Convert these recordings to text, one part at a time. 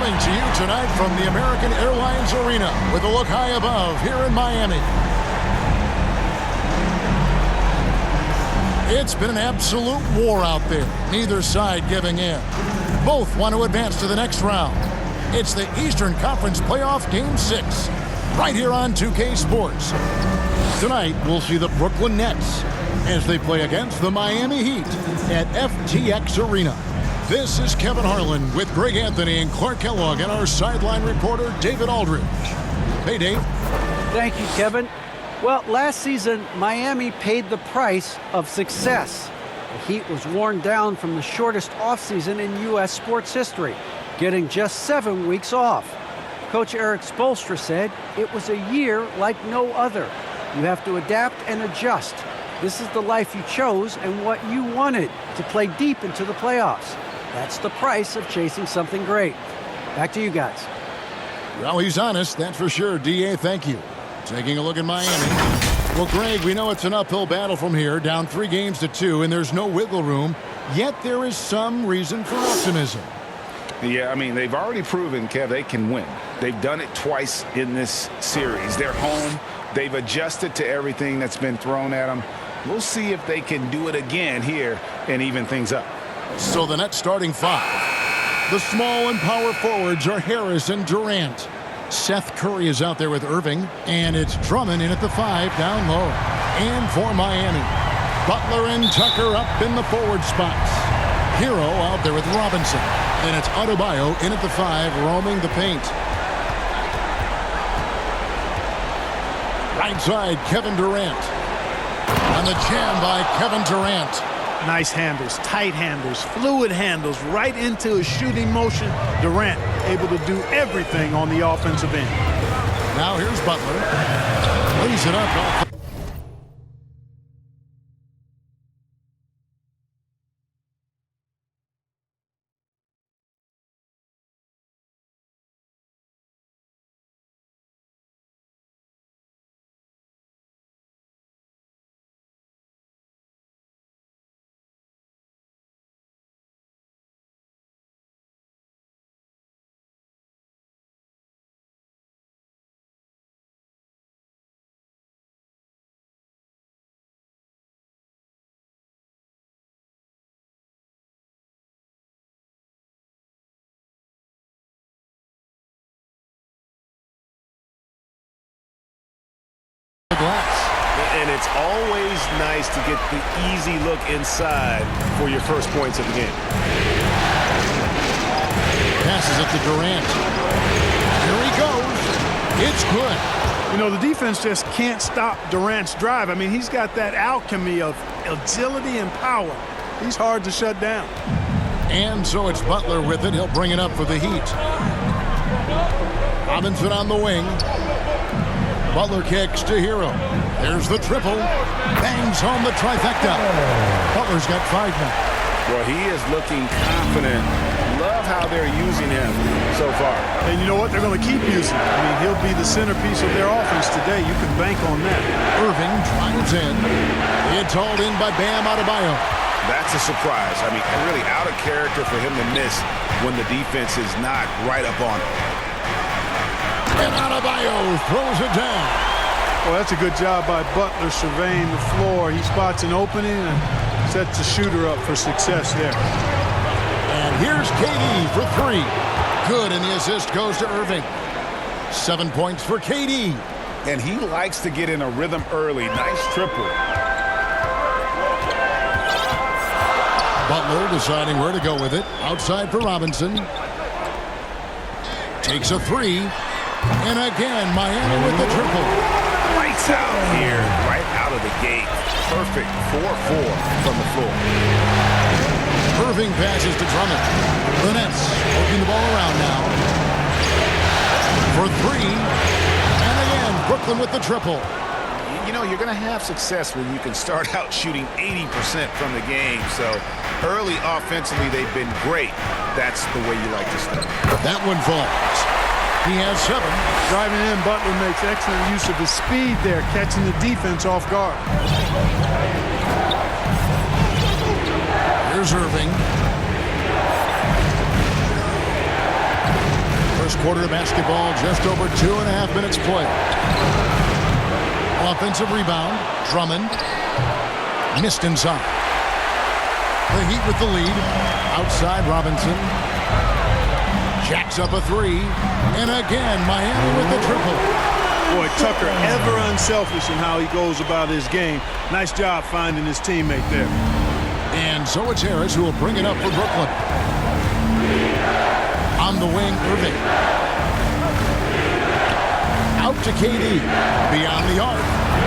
Coming to you tonight from the American Airlines Arena with a look high above here in Miami. It's been an absolute war out there, neither side giving in. Both want to advance to the next round. It's the Eastern Conference Playoff Game 6, right here on 2K Sports. Tonight, we'll see the Brooklyn Nets as they play against the Miami Heat at FTX Arena. This is Kevin Harlan with Greg Anthony and Clark Kellogg and our sideline reporter, David Aldridge. Hey, Dave. Thank you, Kevin. Well, last season, Miami paid the price of success. The Heat was worn down from the shortest offseason in U.S. sports history, getting just 7 weeks off. Coach Eric Spoelstra said it was a year like no other. You have to adapt and adjust. This is the life you chose and what you wanted, to play deep into the playoffs. That's the price of chasing something great. Back to you guys. Well, he's honest, that's for sure. D.A., thank you. Taking a look at Miami. Well, Greg, we know it's an uphill battle from here, down 3 games to 2, and there's no wiggle room. Yet there is some reason for optimism. Yeah, I mean, they've already proven, Kev, they can win. They've done it twice in this series. They're home. They've adjusted to everything that's been thrown at them. We'll see if they can do it again here and even things up. So the Nets starting 5. The small and power forwards are Harris and Durant. Seth Curry is out there with Irving, and it's Drummond in at the 5 down low. And for Miami, Butler and Tucker up in the forward spots. Hero out there with Robinson, and it's Adebayo in at the 5 roaming the paint. Right side, Kevin Durant. On the jam by Kevin Durant. Nice handles, tight handles, fluid handles, right into a shooting motion. Durant able to do everything on the offensive end. Now here's Butler. Lays it up. And it's always nice to get the easy look inside for your first points of the game. Passes it to Durant. Here he goes. It's good. You know, the defense just can't stop Durant's drive. I mean, he's got that alchemy of agility and power. He's hard to shut down. And so it's Butler with it. He'll bring it up for the Heat. Robinson on the wing. Butler kicks to Hero. There's the triple. Bangs home the trifecta. Butler's got 5 now. Well, he is looking confident. Love how they're using him so far. And you know what? They're going to keep using him. I mean, he'll be the centerpiece of their offense today. You can bank on that. Irving drives in. It's hauled in by Bam Adebayo. That's a surprise. I mean, really out of character for him to miss when the defense is not right up on him. And Adebayo throws it down. Well, that's a good job by Butler surveying the floor. He spots an opening and sets the shooter up for success there. And here's KD for 3. Good, and the assist goes to Irving. 7 points for KD. And he likes to get in a rhythm early. Nice triple. Butler deciding where to go with it. Outside for Robinson. Takes a 3. And again, Miami with the triple. Lights out here, right out of the gate. Perfect 4-4 from the floor. Irving passes to Drummond. The Nets working the ball around now. For 3. And again, Brooklyn with the triple. You know, you're going to have success when you can start out shooting 80% from the game. So early offensively, they've been great. That's the way you like to start. That one falls. He has 7. Driving in, Butler makes excellent use of his speed there, catching the defense off guard. Here's Irving. First quarter of basketball, just over 2.5 minutes played. Offensive rebound. Drummond. Missed inside. The Heat with the lead. Outside Robinson. Jacks up a three. And again, Miami with the triple. Boy, Tucker, ever unselfish in how he goes about his game. Nice job finding his teammate there. And so it's Harris who will bring it up for Brooklyn. On the wing, Irving. Out to KD. Beyond the arc.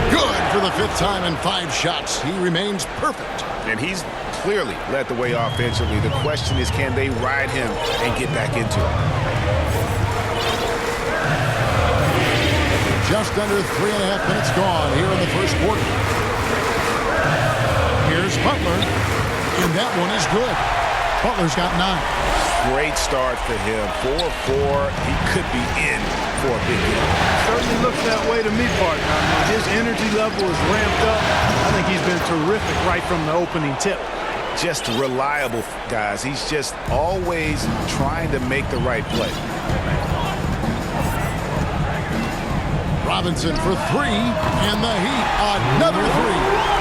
Good for the 5th time in 5 shots. He remains perfect. And he's clearly led the way offensively. The question is, can they ride him and get back into it? Just under 3.5 minutes gone here in the first quarter. Here's Butler, and that one is good. Butler's got 9. Great start for him. 4-4. He could be in for a big game. Certainly looks that way to me, partner. I mean, his energy level is ramped up. I think he's been terrific right from the opening tip. Just reliable, guys. He's just always trying to make the right play. Robinson for 3, and the Heat another 3.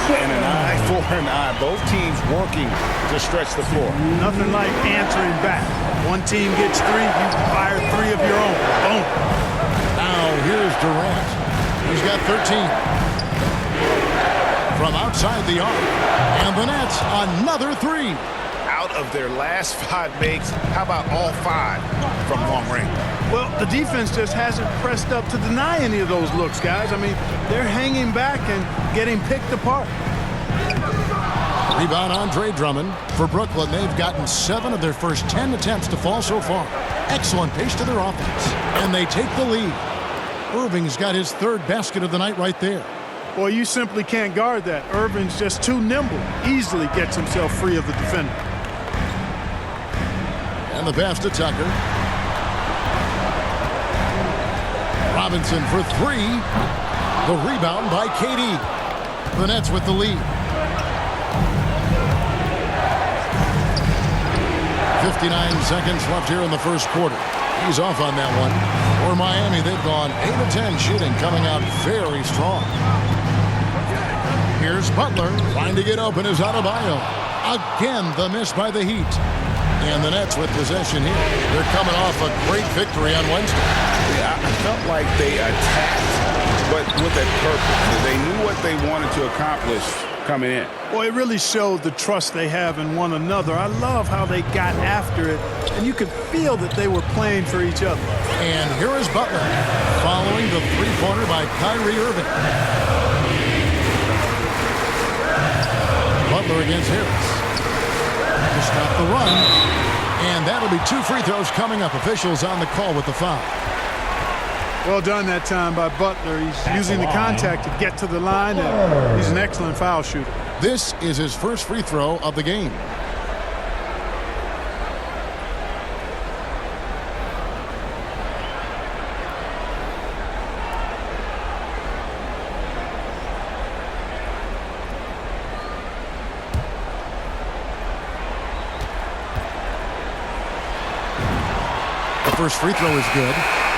And an eye for an eye. Both teams working to stretch the floor. Nothing like answering back. One team gets 3, you fire 3 of your own. Boom. Now here's Durant. He's got 13. From outside the arc, and the Nets another 3. Out of their last 5 makes, how about all 5 from long range? Well, the defense just hasn't pressed up to deny any of those looks, guys. I mean, they're hanging back and getting picked apart. Rebound Andre Drummond. For Brooklyn, they've gotten 7 of their first 10 attempts to fall so far. Excellent pace to their offense, and they take the lead. Irving's got his 3rd basket of the night right there. Boy, you simply can't guard that. Irving's just too nimble. Easily gets himself free of the defender. And the pass to Tucker. Robinson for 3. The rebound by KD. The Nets with the lead. 59 seconds left here in the first quarter. He's off on that one. For Miami, they've gone 8 of 10 shooting, coming out very strong. Here's Butler trying to get open as Adebayo. Again, the miss by the Heat. And the Nets with possession here. They're coming off a great victory on Wednesday. Yeah, I felt like they attacked, but with a purpose. They knew what they wanted to accomplish coming in. Boy, it really showed the trust they have in one another. I love how they got after it, and you could feel that they were playing for each other. And here is Butler, following the 3-pointer by Kyrie Irving. Butler against Harris. To stop the run. And that'll be 2 free throws coming up. Officials on the call with the foul. Well done that time by Butler. He's using the contact to get to the line, and he's an excellent foul shooter. This is his first free throw of the game. First free throw is good.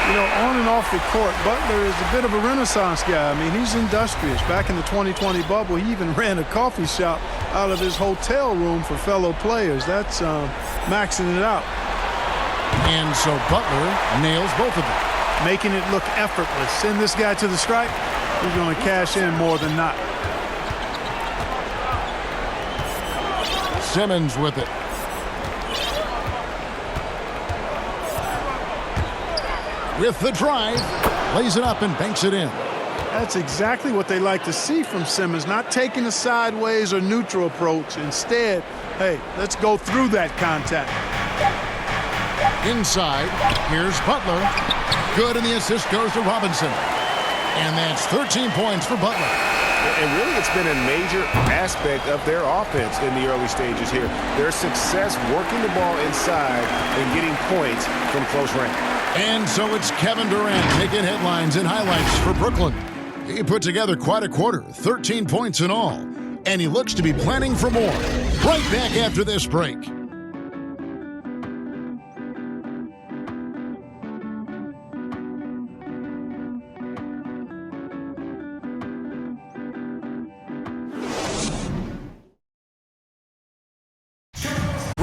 You know, on and off the court, Butler is a bit of a renaissance guy. I mean, he's industrious. Back in the 2020 bubble, he even ran a coffee shop out of his hotel room for fellow players. That's maxing it out. And so Butler nails both of them. Making it look effortless. Send this guy to the stripe, he's going to cash in more than not. Simmons with it. With the drive, lays it up and banks it in. That's exactly what they like to see from Simmons, not taking a sideways or neutral approach. Instead, hey, let's go through that contact. Inside, here's Butler. Good, and the assist goes to Robinson. And that's 13 points for Butler. And really, it's been a major aspect of their offense in the early stages here. Their success working the ball inside and getting points from close range. And so it's Kevin Durant taking headlines and highlights for Brooklyn. He put together quite a quarter, 13 points in all. And he looks to be planning for more. Right back after this break.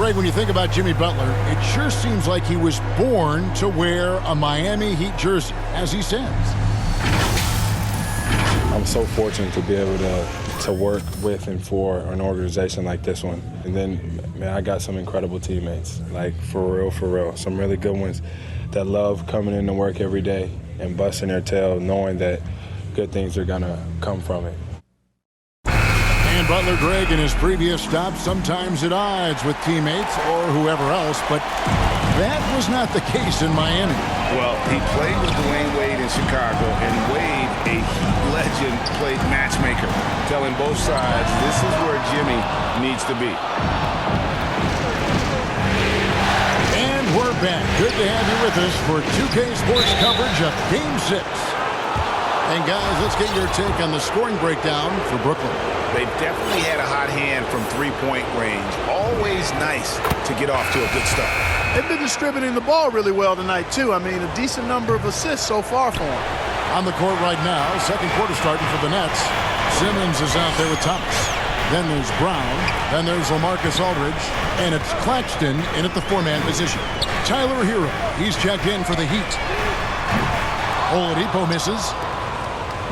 Greg, when you think about Jimmy Butler, it sure seems like he was born to wear a Miami Heat jersey, as he says. I'm so fortunate to be able to work with and for an organization like this one. And then, man, I got some incredible teammates, like for real. Some really good ones that love coming into work every day and busting their tail, knowing that good things are gonna come from it. And Butler, Greg, in his previous stops, sometimes at odds with teammates or whoever else, but that was not the case in Miami. Well, he played with Dwayne Wade in Chicago, and Wade, a Heat legend, played matchmaker, telling both sides this is where Jimmy needs to be. And we're back. Good to have you with us for 2K Sports coverage of Game 6. And guys, let's get your take on the scoring breakdown for Brooklyn. They've definitely had a hot hand from three-point range. Always nice to get off to a good start. They've been distributing the ball really well tonight, too. I mean, a decent number of assists so far for them. On the court right now, second quarter starting for the Nets. Simmons is out there with Thomas. Then there's Brown. Then there's LaMarcus Aldridge. And it's Claxton in at the four-man position. Tyler Hero, he's checked in for the Heat. Oladipo misses.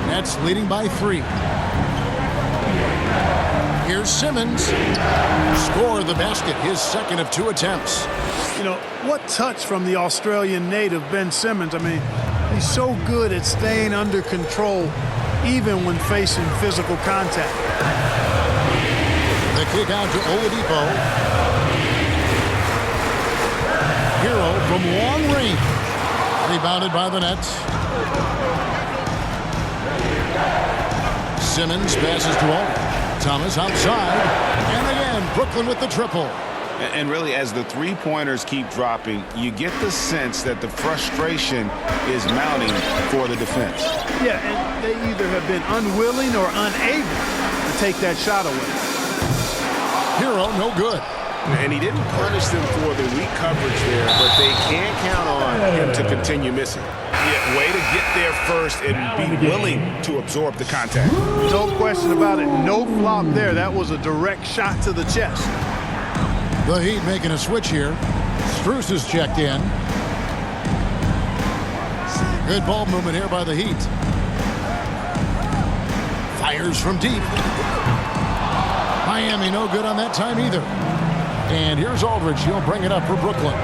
Nets leading by 3. Here's Simmons. Score the basket, his second of 2 attempts. You know, what touch from the Australian native, Ben Simmons. I mean, he's so good at staying under control even when facing physical contact. The kick out to Oladipo. Hero from long range. Rebounded by the Nets. Simmons passes to Aldridge. Thomas outside. And again, Brooklyn with the triple. And really, as the three-pointers keep dropping, you get the sense that the frustration is mounting for the defense. Yeah, and they either have been unwilling or unable to take that shot away. Hero, no good. And he didn't punish them for the weak coverage there, but they can't count on him to continue missing. Yeah, way to get there first and be willing to absorb the contact. No question about it. No flop there. That was a direct shot to the chest. The Heat making a switch here. Strus is checked in. Good ball movement here by the Heat. Fires from deep. Miami no good on that time either. And here's Aldridge. He'll bring it up for Brooklyn.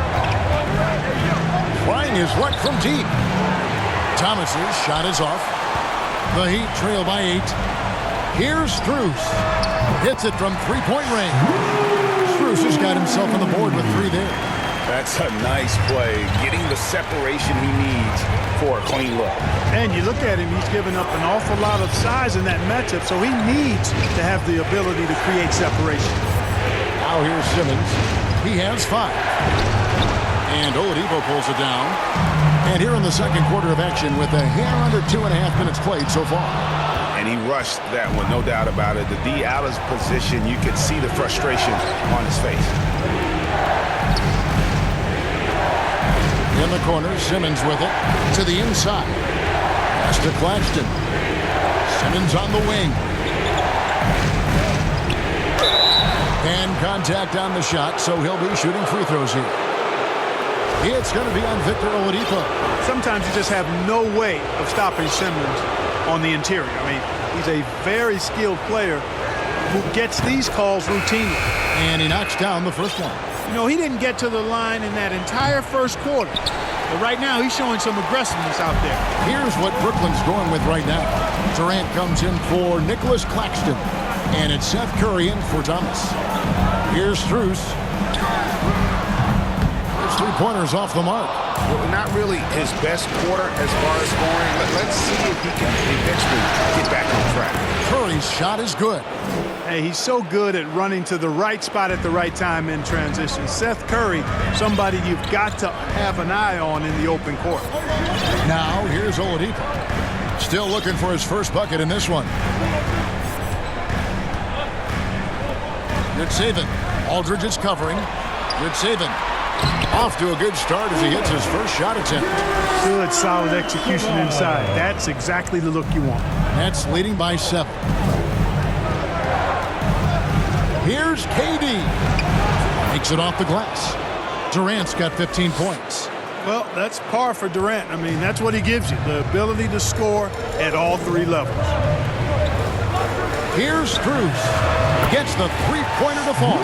Trying his luck from deep. Thomas's shot is off. The Heat trail by 8. Here's Strus. Hits it from three-point range. Strus has got himself on the board with 3 there. That's a nice play, getting the separation he needs for a clean look. And you look at him, he's given up an awful lot of size in that matchup, so he needs to have the ability to create separation. Now here's Simmons. He has 5. And Oladipo pulls it down. And here in the second quarter of action with a hair under 2.5 minutes played so far. And he rushed that one, no doubt about it. The D out of position, you could see the frustration on his face. In the corner, Simmons with it to the inside. Pass to Claxton. Simmons on the wing. And contact on the shot, so he'll be shooting free throws here. It's going to be on Victor Oladipo. Sometimes you just have no way of stopping Simmons on the interior. I mean, he's a very skilled player who gets these calls routinely. And he knocks down the first one. You know, he didn't get to the line in that entire first quarter. But right now, he's showing some aggressiveness out there. Here's what Brooklyn's going with right now. Durant comes in for Nicholas Claxton. And it's Seth Curry in for Thomas. Here's Strus. His three-pointers off the mark. Well, not really his best quarter as far as scoring, but let's see if he can eventually get back on track. Curry's shot is good. Hey, he's so good at running to the right spot at the right time in transition. Seth Curry, somebody you've got to have an eye on in the open court. Now, here's Oladipo. Still looking for his first bucket in this one. Good saving. Aldridge is covering. Good saving. Off to a good start as he hits his first shot attempt. Good, solid execution inside. That's exactly the look you want. Nets leading by 7. Here's KD. Takes it off the glass. Durant's got 15 points. Well, that's par for Durant. I mean, that's what he gives you, the ability to score at all three levels. Here's Strus. Gets the three-pointer to fall.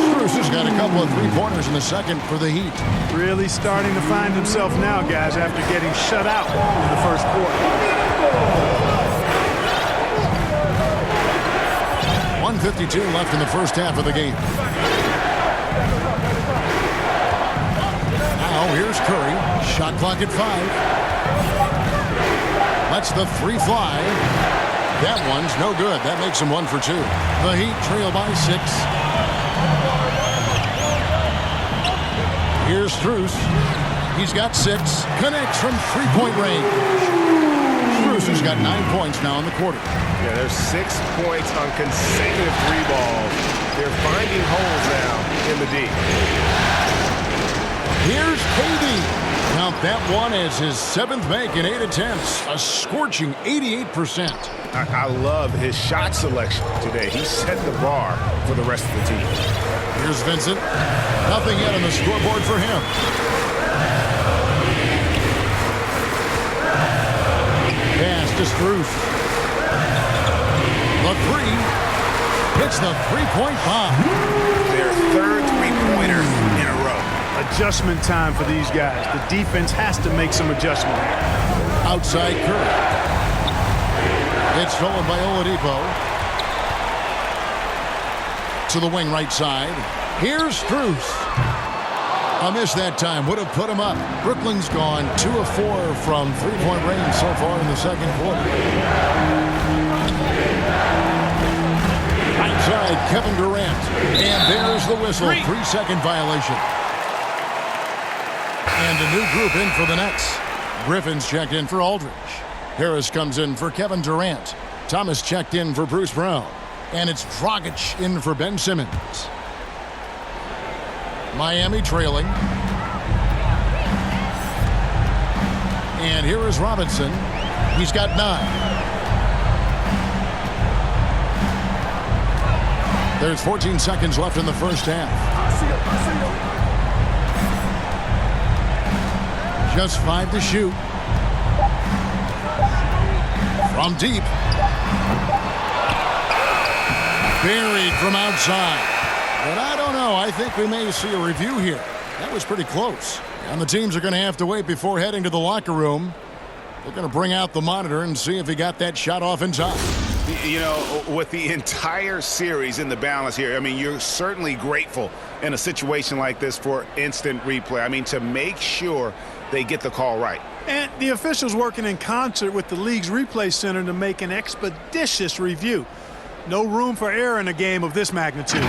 Strus has got a couple of three-pointers in the second for the Heat. Really starting to find himself now, guys, after getting shut out in the first quarter. 1:52 left in the first half of the game. Now here's Curry. Shot clock at 5. Lets the three fly. That one's no good. That makes him 1 for 2. The Heat trail by 6. Here's Strus. He's got 6. Connects from three-point range. Strus has got 9 points now in the quarter. Yeah, there's 6 points on consecutive three balls. They're finding holes now in the D. Here's KD. Count that one as his 7th make in 8 attempts. A scorching 88%. I love his shot selection today. He set the bar for the rest of the team. Here's Vincent. Nothing yet on the scoreboard for him. Pass to Strus. The three. Hits the three-point bomb. Their third three-pointer in a row. Adjustment time for these guys. The defense has to make some adjustment. Outside Curry. It's stolen by Oladipo. To the wing right side. Here's Strus. A miss that time. Would have put him up. Brooklyn's gone 2 of 4 from three-point range so far in the second quarter. Outside Kevin Durant. And there's the whistle. 3-second violation. And a new group in for the Nets. Griffin's checked in for Aldridge. Harris comes in for Kevin Durant. Thomas checked in for Bruce Brown. And it's Dragic in for Ben Simmons. Miami trailing. And here is Robinson. He's got 9. There's 14 seconds left in the first half. Just 5 to shoot. From deep. Buried from outside. But I don't know. I think we may see a review here. That was pretty close. And the teams are going to have to wait before heading to the locker room. They're going to bring out the monitor and see if he got that shot off in time. You know, with the entire series in the balance here, I mean, you're certainly grateful in a situation like this for instant replay. I mean, to make sure they get the call right. And the officials working in concert with the league's replay center to make an expeditious review. No room for error in a game of this magnitude.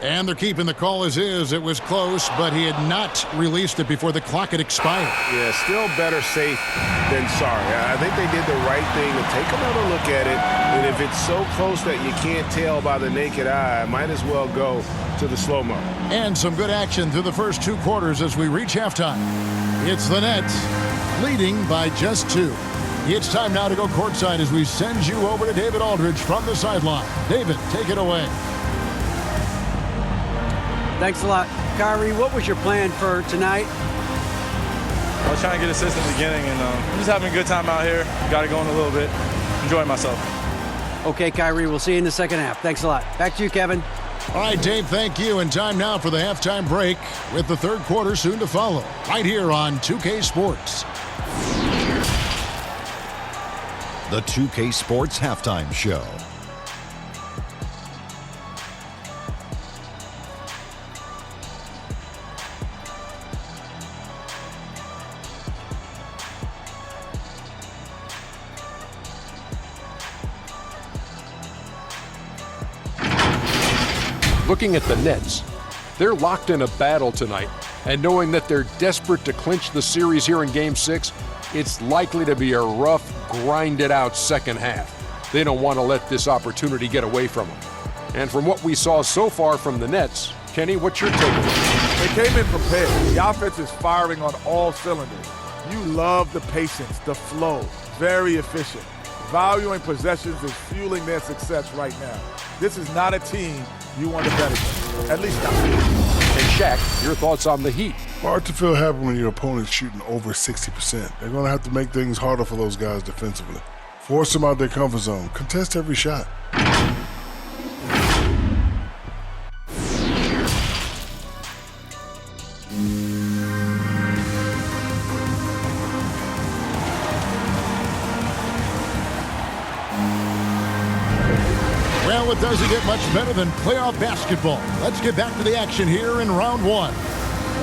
And they're keeping the call as is. It was close, but he had not released it before the clock had expired. Yeah, still better safe than sorry. I think they did the right thing to take another look at it. And if it's so close that you can't tell by the naked eye, might as well go to the slow-mo. And some good action through the first 2 quarters as we reach halftime. It's the Nets leading by just 2. It's time now to go courtside as we send you over to David Aldridge from the sideline. David, take it away. Thanks a lot. Kyrie, what was your plan for tonight? I was trying to get assists in the beginning, and I'm just having a good time out here. Got it going a little bit. Enjoying myself. Okay, Kyrie, we'll see you in the second half. Thanks a lot. Back to you, Kevin. All right, Dave, thank you. And time now for the halftime break with the third quarter soon to follow. Right here on 2K Sports. The 2K Sports Halftime Show. Looking at the Nets, they're locked in a battle tonight, and knowing that they're desperate to clinch the series here in Game 6, it's likely to be a rough, grinded-out second half. They don't want to let this opportunity get away from them. And from what we saw so far from the Nets, Kenny, what's your take on it? They came in prepared. The offense is firing on all cylinders. You love the patience, the flow, very efficient. Valuing possessions is fueling their success right now. This is not a team you want to bet against, at least not. And Shaq, your thoughts on the Heat? Hard to feel happy when your opponent's shooting over 60%. They're going to have to make things harder for those guys defensively. Force them out their comfort zone. Contest every shot. Well, it doesn't get much better than playoff basketball. Let's get back to the action here in round one.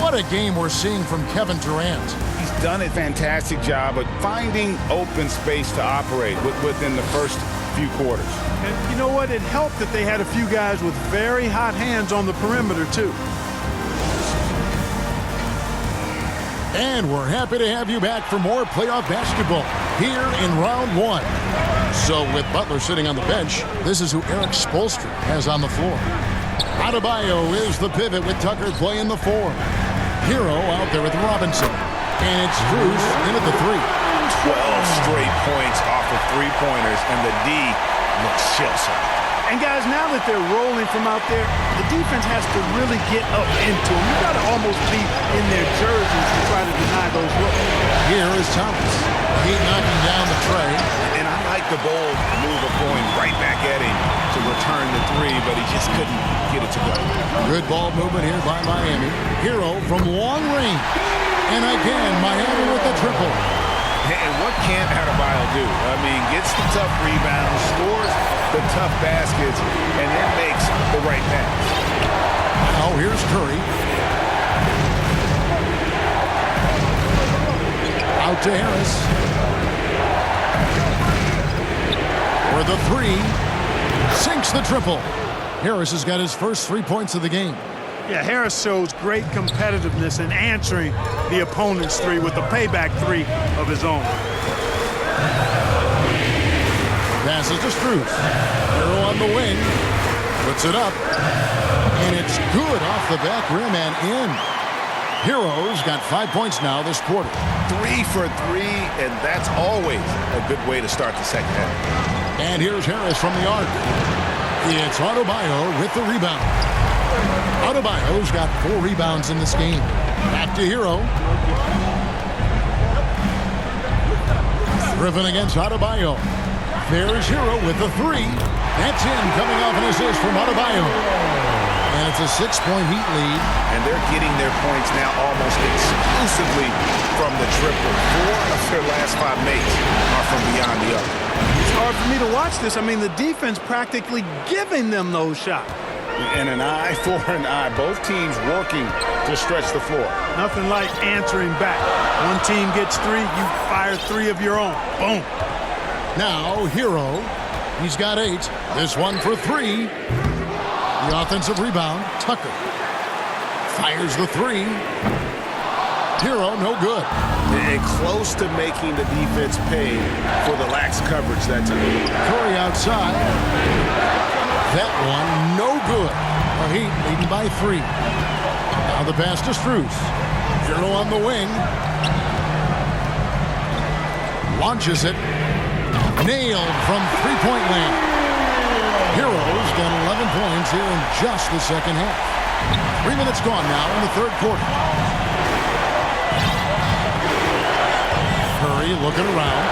What a game we're seeing from Kevin Durant. He's done a fantastic job of finding open space to operate within the first few quarters. And you know what? It helped that they had a few guys with very hot hands on the perimeter, too. And we're happy to have you back for more playoff basketball here in round one. So with Butler sitting on the bench, this is who Eric Spoelstra has on the floor. Adebayo is the pivot with Tucker playing the four. Hero out there with Robinson. And it's Strus in at the three. 12 straight points off of three-pointers, and the D looks shell-shocked. And guys, now that they're rolling from out there, the defense has to really get up into them. You got to almost be in their jerseys to try to deny those looks. Here is Thomas. He knocking down the tray. And I like the bold move of going right back at him to return the three, but he just couldn't get it to go. Good ball movement here by Miami. Hero from long range. And again, Miami with the triple. And what can't Adebayo do? I mean, gets the tough rebounds, scores the tough baskets, and then makes the right pass. Now here's Curry. Out to Harris. For the three. Sinks the triple. Harris has got his first 3 points of the game. Yeah, Harris shows great competitiveness in answering the opponent's three with a payback three of his own. Passes to Strus. Hero on the wing. Puts it up. And it's good off the back rim and in. Hero's got 5 points now this quarter. 3 for 3, and that's always a good way to start the second half. And here's Harris from the arc. It's Adebayo with the rebound. Adebayo's got 4 rebounds in this game. Back to Hero. Driven against Adebayo. There's Hero with the three. That's in, coming off an assist from Adebayo. And it's a 6-point Heat lead. And they're getting their points now almost exclusively from the triple. 4 of their last 5 makes are from beyond the arc. It's hard for me to watch this. I mean, the defense practically giving them those shots. And an eye for an eye. Both teams working to stretch the floor. Nothing like answering back. One team gets 3, you fire 3 of your own. Boom. Now, Hero. He's got 8. This one for 3. The offensive rebound, Tucker. Fires the 3. Hero, no good. And close to making the defense pay for the lax coverage that time. Curry outside. That one, no good. The Heat leading by 3. Now the pass to Strus. Hero on the wing. Launches it. Nailed from three-point land. Hero's done 11 points here in just the second half. 3 minutes gone now in the third quarter. Curry looking around.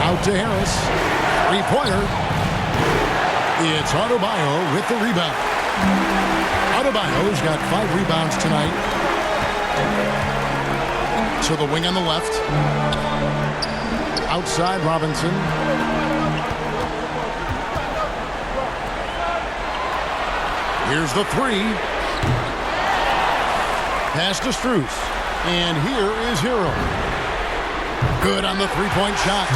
Out to Harris. Three-pointer. It's Adebayo with the rebound. Adebayo's got 5 rebounds tonight. To the wing on the left. Outside Robinson. Here's the 3. Pass to Strus. And here is Hero. Good on the three-point shot.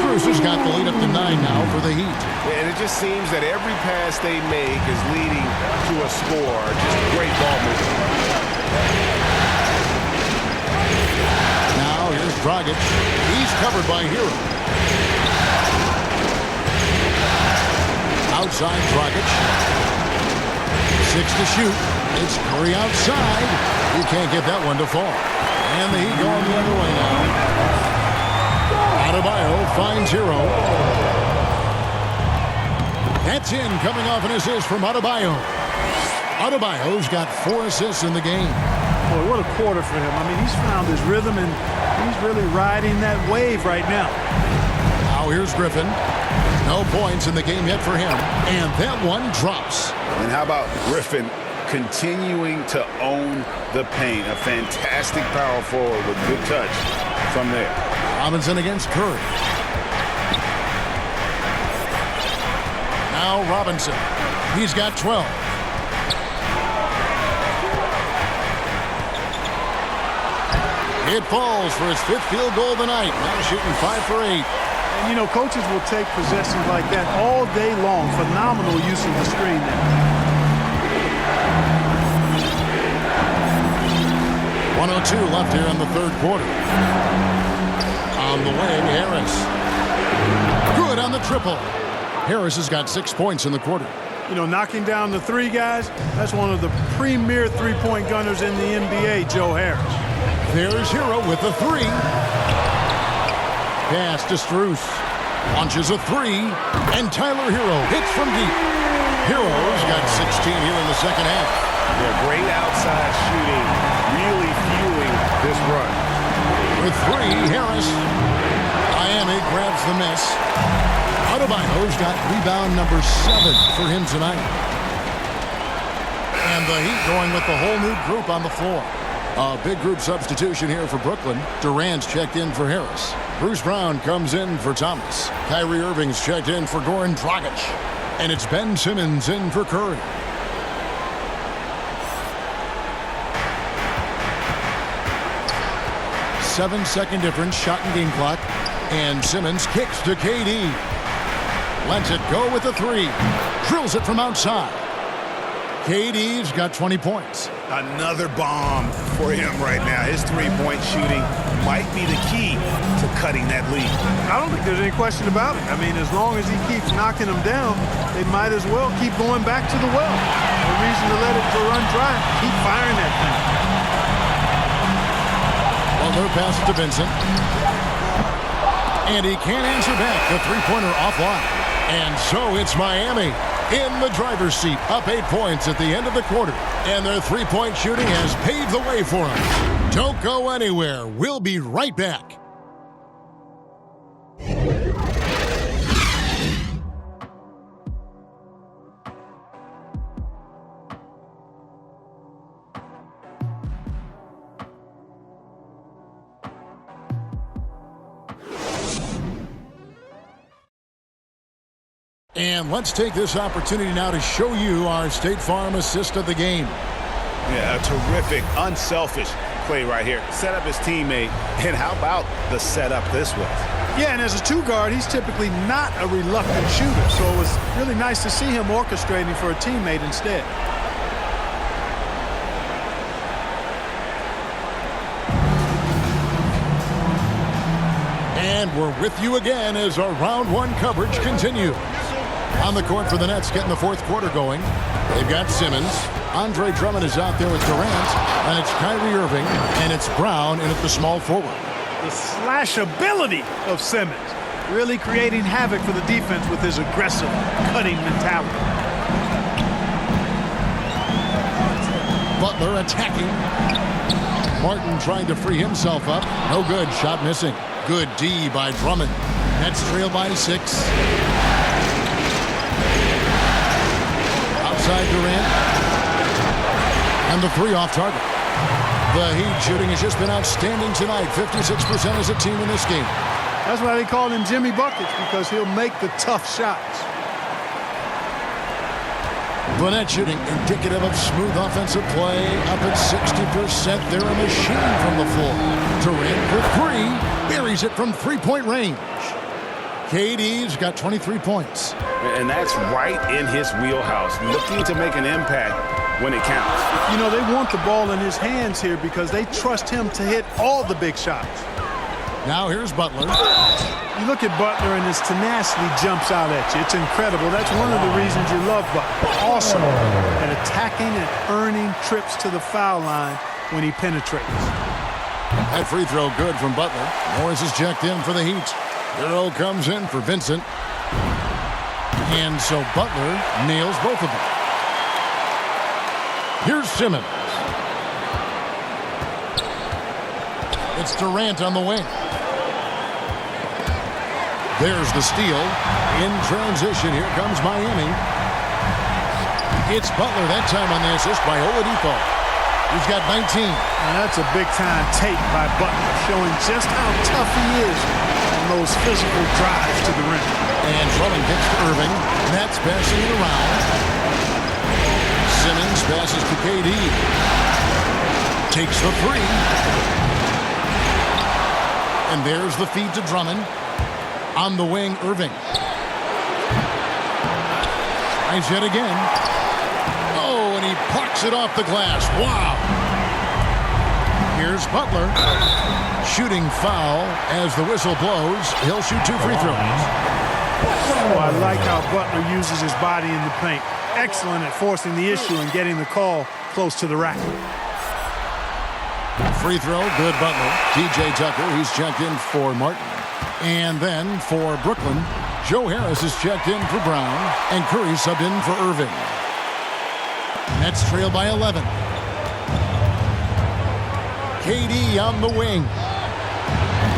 Strus has got the lead up to 9 now for the Heat. And it just seems that every pass they make is leading to a score. Just great ball movement. Now here's Dragic. He's covered by Hero. Outside Dragic. 6 to shoot. It's Curry outside. He can't get that one to fall. And the Heat going the other way now. Adebayo finds Hero. That's in, coming off an assist from Adebayo. Adebayo's got 4 assists in the game. Boy, what a quarter for him. I mean, he's found his rhythm, and he's really riding that wave right now. Now here's Griffin. No points in the game yet for him. And that one drops. And how about Griffin continuing to own the paint? A fantastic power forward with good touch from there. Robinson against Curry. Now Robinson. He's got 12. It falls for his 5th field goal of the night. Now shooting 5 for 8. And, you know, coaches will take possessions like that all day long. Phenomenal use of the screen there. 1:02 left here in the 3rd quarter. On the wing, Harris. Good on the triple. Harris has got 6 points in the quarter. You know, knocking down the 3 guys, that's one of the premier three-point gunners in the NBA, Joe Harris. There's Hero with a 3. Pass to Strus. Launches a 3. And Tyler Hero hits from deep. Hero's got 16 here in the second half. Yeah, great outside shooting, really fueling this run. With 3, Harris. Miami grabs the miss. Adebayo's got rebound number 7 for him tonight. And the Heat going with the whole new group on the floor. A big group substitution here for Brooklyn. Durant's checked in for Harris. Bruce Brown comes in for Thomas. Kyrie Irving's checked in for Goran Dragic. And it's Ben Simmons in for Curry. Seven-second difference, shot and game clock. And Simmons kicks to KD. Lets it go with a 3. Drills it from outside. KD's got 20 points. Another bomb for him right now. His three-point shooting might be the key to cutting that lead. I don't think there's any question about it. I mean, as long as he keeps knocking them down, they might as well keep going back to the well. No reason to let it run dry. Keep firing that thing. Butler passes to Vincent. And he can't answer back. The three-pointer offline. And so it's Miami in the driver's seat, up 8 points at the end of the quarter. And their three-point shooting has paved the way for them. Don't go anywhere. We'll be right back. And let's take this opportunity now to show you our State Farm assist of the game. Yeah, a terrific, unselfish play right here. Set up his teammate, and how about the setup this was? Yeah, and as a 2-guard, he's typically not a reluctant shooter, so it was really nice to see him orchestrating for a teammate instead. And we're with you again as our round 1 coverage continues. On the court for the Nets, getting the 4th quarter going. They've got Simmons. Andre Drummond is out there with Durant. And it's Kyrie Irving. And it's Brown in at the small forward. The slash ability of Simmons. Really creating havoc for the defense with his aggressive, cutting mentality. Butler attacking. Martin trying to free himself up. No good. Shot missing. Good D by Drummond. Nets trail by 6. Outside Durant. And the 3 off target. The Heat shooting has just been outstanding tonight. 56% as a team in this game. That's why they call him Jimmy Buckets, because he'll make the tough shots. The net shooting indicative of smooth offensive play. Up at 60%. They're a machine from the floor. Durant for 3. Buries it from 3-point range. KD's got 23 points. And that's right in his wheelhouse. Looking to make an impact when it counts. You know, they want the ball in his hands here because they trust him to hit all the big shots. Now here's Butler. You look at Butler and his tenacity jumps out at you. It's incredible. That's one of the reasons you love Butler. Awesome at attacking and earning trips to the foul line when he penetrates. That free throw good from Butler. Morris is checked in for the Heat. Hero comes in for Vincent. And so Butler nails both of them. Here's Simmons. It's Durant on the wing. There's the steal. In transition, here comes Miami. It's Butler that time on the assist by Oladipo. He's got 19. And that's a big-time take by Butler, showing just how tough he is on those physical drives to the rim. And Drummond gets to Irving. That's passing it around. Simmons passes to KD. Takes the three. And there's the feed to Drummond. On the wing, Irving. Tries yet again. Oh, and he plucks it off the glass. Wow. Here's Butler. Shooting foul as the whistle blows. He'll shoot 2 free throws. Oh, I like how Butler uses his body in the paint. Excellent at forcing the issue and getting the call close to the rack. Free throw, good Butler. P.J. Tucker, he's checked in for Martin. And then for Brooklyn, Joe Harris is checked in for Brown, and Curry subbed in for Irving. Nets trail by 11. KD on the wing.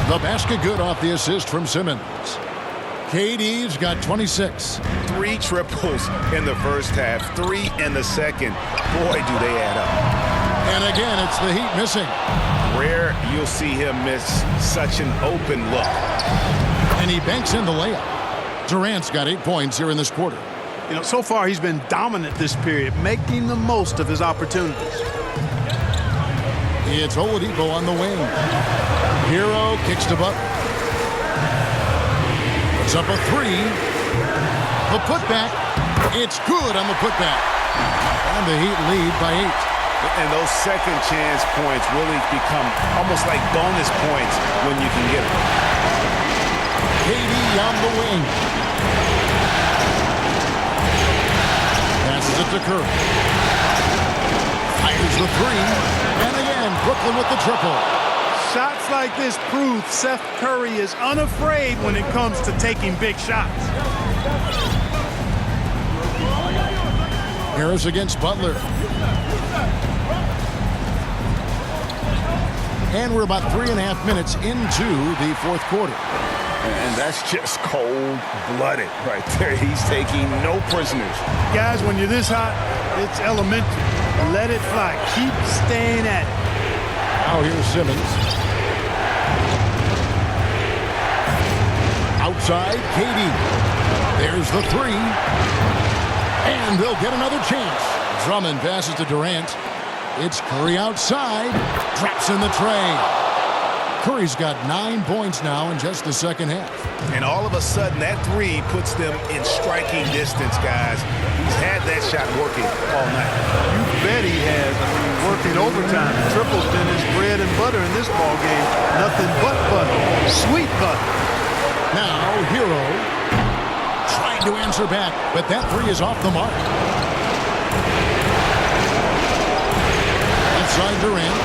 The basket good off the assist from Simmons. KD's got 26. 3 triples in the first half, 3 in the second. Boy, do they add up. And again, it's the Heat missing. Rare you'll see him miss such an open look. And he banks in the layup. Durant's got 8 points here in this quarter. You know, so far he's been dominant this period, making the most of his opportunities. It's Oladipo on the wing. Hero kicks to Butler. Puts up a 3. The putback. It's good on the putback. And the Heat lead by 8. And those second chance points really become almost like bonus points when you can get them. KD on the wing. Passes it to Curry. Fires the 3. And again, Brooklyn with the triple. Shots like this prove Seth Curry is unafraid when it comes to taking big shots. Harris against Butler. And we're about 3.5 minutes into the fourth quarter. And that's just cold-blooded right there. He's taking no prisoners. Guys, when you're this hot, it's elementary. Let it fly. Keep staying at it. Now here's Simmons. Outside, KD. There's the 3. And they'll get another chance. Drummond passes to Durant. It's Curry outside. Drops in the tray. Curry's got 9 points now in just the second half. And all of a sudden, that 3 puts them in striking distance, guys. He's had that shot working all night. You bet he has. I mean, working overtime. Triple's been his bread and butter in this ball game. Nothing but butter. Sweet butter. Now, Hero trying to answer back, but that 3 is off the mark. Inside Durant.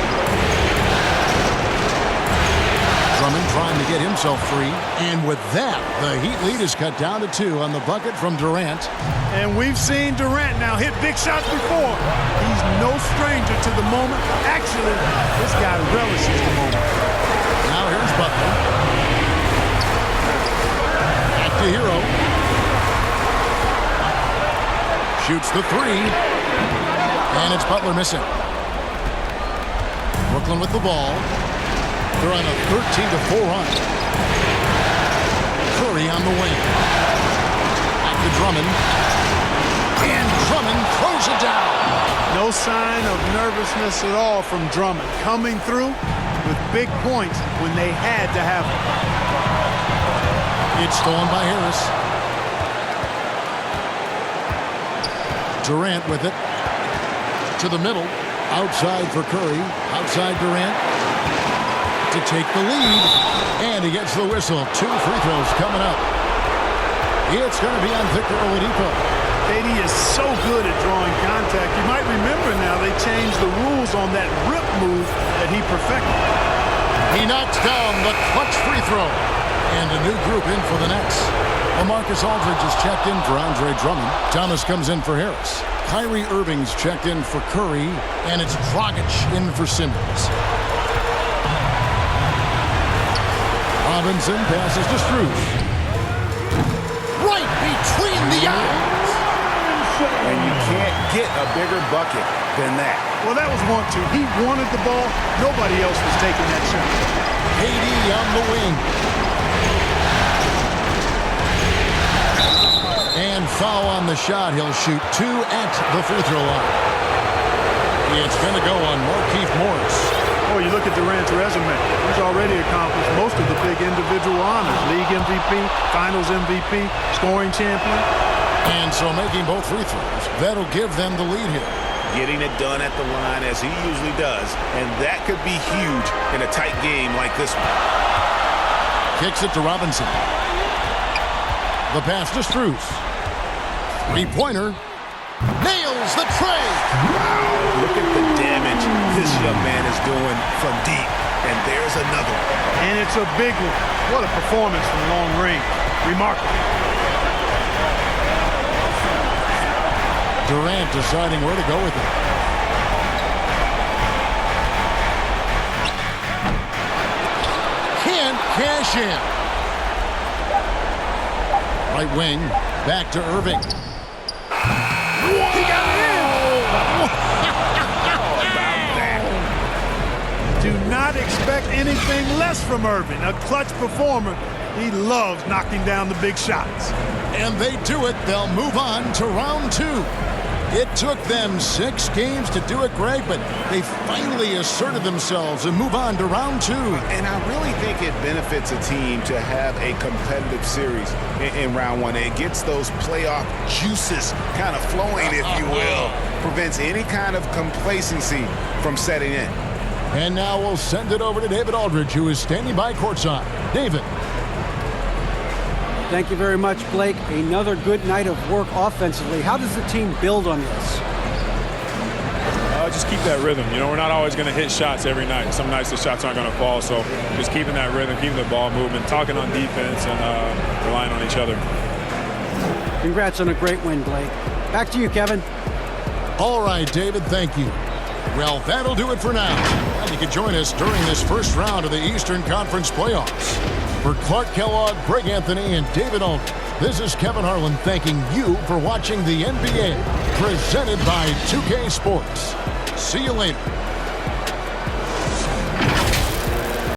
Drummond trying to get himself free. And with that, the Heat lead is cut down to 2 on the bucket from Durant. And we've seen Durant now hit big shots before. He's no stranger to the moment. Actually, this guy relishes the moment. Now here's Butler. Back to Hero. Shoots the 3. And it's Butler missing. Brooklyn with the ball. They're on a 13-4 run. Curry on the wing. Back to Drummond. And Drummond throws it down. No sign of nervousness at all from Drummond. Coming through with big points when they had to have them. It's stolen by Harris. Durant with it. To the middle. Outside for Curry. Outside Durant. To take the lead. And he gets the whistle. 2 free throws coming up. It's going to be on Victor Oladipo. KD is so good at drawing contact. You might remember now they changed the rules on that rip move that he perfected. He knocks down the clutch free throw. And a new group in for the Nets. Lamarcus Aldridge is checked in for Andre Drummond. Thomas comes in for Harris. Kyrie Irving's checked in for Curry. And it's Dragic in for Simmons. Robinson passes to Strus. Right between the eyes. And you can't get a bigger bucket than that. Well, that was 1-2. He wanted the ball. Nobody else was taking that shot. KD on the wing. And foul on the shot. He'll shoot 2 at the free throw line. It's going to go on Markieff Morris. Oh, you look at Durant's resume. He's already accomplished most of the big individual honors. League MVP, Finals MVP, scoring champion. And so making both free throws. That'll give them the lead here. Getting it done at the line as he usually does. And that could be huge in a tight game like this one. Kicks it to Robinson. The pass to Strus. Three-pointer. Nails the tray. Wow, look at the damage this young man is doing from deep. And there's another one. And it's a big one. What a performance from long range. Remarkable. Durant deciding where to go with it. Can't cash in. Right wing, back to Irving. He got it in! Do not expect anything less from Irving. A clutch performer. He loves knocking down the big shots. And they do it. They'll move on to round 2. It took them 6 games to do it, Greg, but they finally asserted themselves and move on to round 2. And I really think it benefits a team to have a competitive series in round 1. It gets those playoff juices kind of flowing, if you will. Prevents any kind of complacency from setting in. And now we'll send it over to David Aldridge, who is standing by courtside. David. Thank you very much, Blake. Another good night of work offensively. How does the team build on this? Just keep that rhythm. You know, we're not always going to hit shots every night. Some nights the shots aren't going to fall. So just keeping that rhythm, keeping the ball moving, talking on defense, and relying on each other. Congrats on a great win, Blake. Back to you, Kevin. All right, David, thank you. Well, that'll do it for now. And you can join us during this first round of the Eastern Conference playoffs. For Clark Kellogg, Greg Anthony, and David Aldridge, this is Kevin Harlan thanking you for watching the NBA, presented by 2K Sports. See you later.